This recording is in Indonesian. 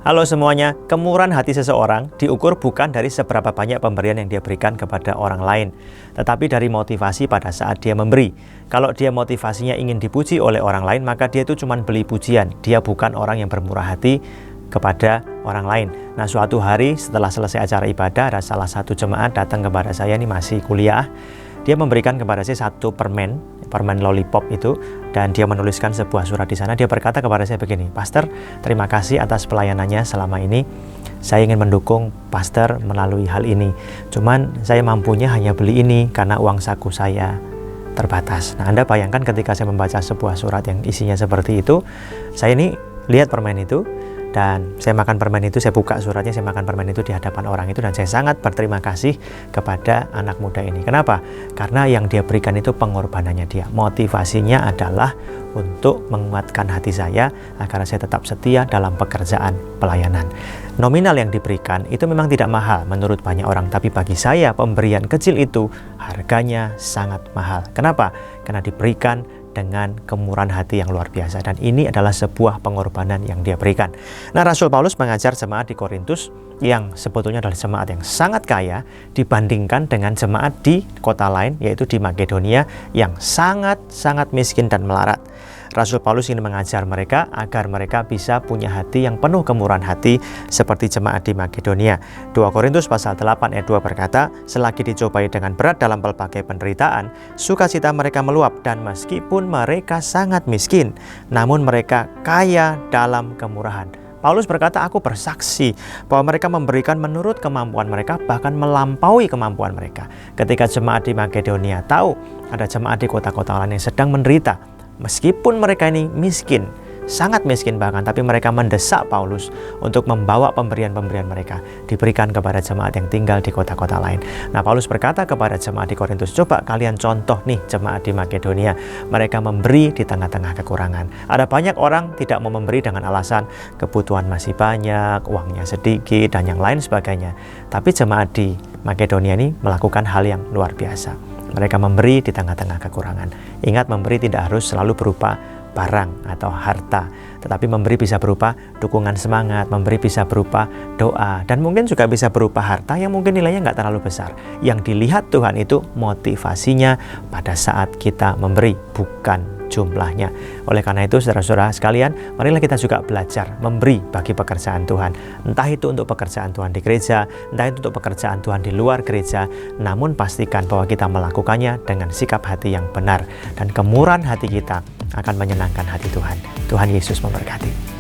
Halo semuanya, kemurahan hati seseorang diukur bukan dari seberapa banyak pemberian yang dia berikan kepada orang lain, tetapi dari motivasi pada saat dia memberi. Kalau dia motivasinya ingin dipuji oleh orang lain, maka dia itu cuma beli pujian. Dia bukan orang yang bermurah hati kepada orang lain. Nah, suatu hari setelah selesai acara ibadah, ada salah satu jemaat datang kepada saya, ini masih kuliah. Dia memberikan kepada saya satu permen lollipop itu, dan dia menuliskan sebuah surat di sana. Dia berkata kepada saya begini, "Pastor, terima kasih atas pelayanannya selama ini. Saya ingin mendukung Pastor melalui hal ini. Cuman saya mampunya hanya beli ini karena uang saku saya terbatas." Nah, Anda bayangkan ketika saya membaca sebuah surat yang isinya seperti itu, saya ini lihat permen itu, dan saya makan permen itu, saya buka suratnya, saya makan permen itu di hadapan orang itu, dan saya sangat berterima kasih kepada anak muda ini. Kenapa? Karena yang dia berikan itu pengorbanannya dia. Motivasinya adalah untuk menguatkan hati saya agar saya tetap setia dalam pekerjaan pelayanan. Nominal yang diberikan itu memang tidak mahal menurut banyak orang, tapi bagi saya pemberian kecil itu harganya sangat mahal. Kenapa? Karena diberikan dengan kemurahan hati yang luar biasa, dan ini adalah sebuah pengorbanan yang dia berikan. Nah, Rasul Paulus mengajar jemaat di Korintus yang sebetulnya adalah jemaat yang sangat kaya dibandingkan dengan jemaat di kota lain, yaitu di Makedonia yang sangat miskin dan melarat. Rasul Paulus ingin mengajar mereka agar mereka bisa punya hati yang penuh kemurahan hati seperti jemaat di Makedonia. 2 Korintus pasal 8 ayat 2 berkata, "Selagi dicobai dengan berat dalam berbagai penderitaan, sukacita mereka meluap, dan meskipun mereka sangat miskin, namun mereka kaya dalam kemurahan." Paulus berkata, "Aku bersaksi bahwa mereka memberikan menurut kemampuan mereka, bahkan melampaui kemampuan mereka." Ketika jemaat di Makedonia tahu ada jemaat di kota-kota lain yang sedang menderita, meskipun mereka ini miskin, sangat miskin bahkan, tapi mereka mendesak Paulus untuk membawa pemberian-pemberian mereka diberikan kepada jemaat yang tinggal di kota-kota lain. Nah, Paulus berkata kepada jemaat di Korintus, "Coba kalian contoh nih jemaat di Makedonia. Mereka memberi di tengah-tengah kekurangan." Ada banyak orang tidak mau memberi dengan alasan kebutuhan masih banyak, uangnya sedikit, dan yang lain sebagainya. Tapi jemaat di Makedonia ini melakukan hal yang luar biasa. Mereka memberi di tengah-tengah kekurangan. Ingat, memberi tidak harus selalu berupa barang atau harta, tetapi memberi bisa berupa dukungan semangat, memberi bisa berupa doa, dan mungkin juga bisa berupa harta yang mungkin nilainya nggak terlalu besar. Yang dilihat Tuhan itu motivasinya pada saat kita memberi, bukan jumlahnya. Oleh karena itu, saudara-saudara sekalian, marilah kita juga belajar memberi bagi pekerjaan Tuhan. Entah itu untuk pekerjaan Tuhan di gereja, entah itu untuk pekerjaan Tuhan di luar gereja, namun pastikan bahwa kita melakukannya dengan sikap hati yang benar, dan kemurahan hati kita akan menyenangkan hati Tuhan. Tuhan Yesus memberkati.